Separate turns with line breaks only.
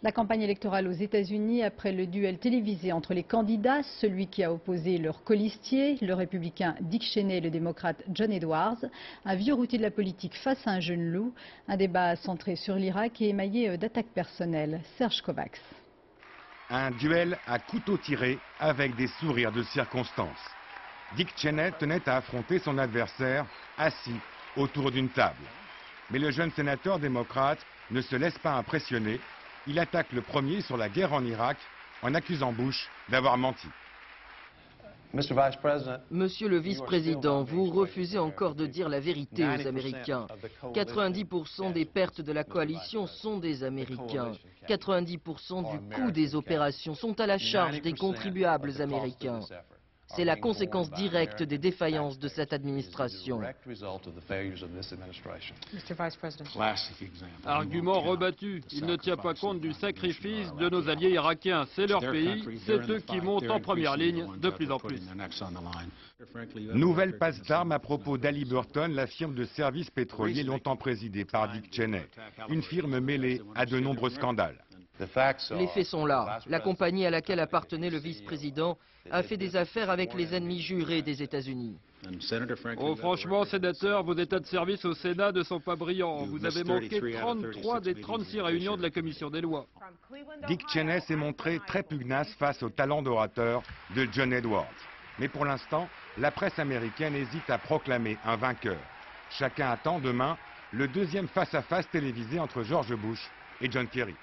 La campagne électorale aux États-Unis après le duel télévisé entre les candidats, celui qui a opposé leur colistier, le républicain Dick Cheney et le démocrate John Edwards, un vieux routier de la politique face à un jeune loup, un débat centré sur l'Irak et émaillé d'attaques personnelles. Serge Kovacs.
Un duel à couteau tiré avec des sourires de circonstance. Dick Cheney tenait à affronter son adversaire assis autour d'une table. Mais le jeune sénateur démocrate ne se laisse pas impressionner. Il attaque le premier sur la guerre en Irak en accusant Bush d'avoir menti.
Monsieur le vice-président, vous refusez encore de dire la vérité aux Américains. 90% des pertes de la coalition sont des Américains. 90% du coût des opérations sont à la charge des contribuables américains. C'est la conséquence directe des défaillances de cette administration.
Argument rebattu. Il ne tient pas compte du sacrifice de nos alliés irakiens. C'est leur pays, c'est eux qui montent en première ligne de plus en plus.
Nouvelle passe d'armes à propos d'Ali Burton, la firme de services pétroliers longtemps présidée par Dick Cheney. Une firme mêlée à de nombreux scandales.
Les faits sont là. La compagnie à laquelle appartenait le vice-président a fait des affaires avec les ennemis jurés des États-Unis.
Oh, franchement, sénateur, vos états de service au Sénat ne sont pas brillants. Vous avez manqué 33 des 36 réunions de la commission des lois.
Dick Cheney s'est montré très pugnace face au talent d'orateur de John Edwards. Mais pour l'instant, la presse américaine hésite à proclamer un vainqueur. Chacun attend demain le deuxième face-à-face télévisé entre George Bush et John Kerry.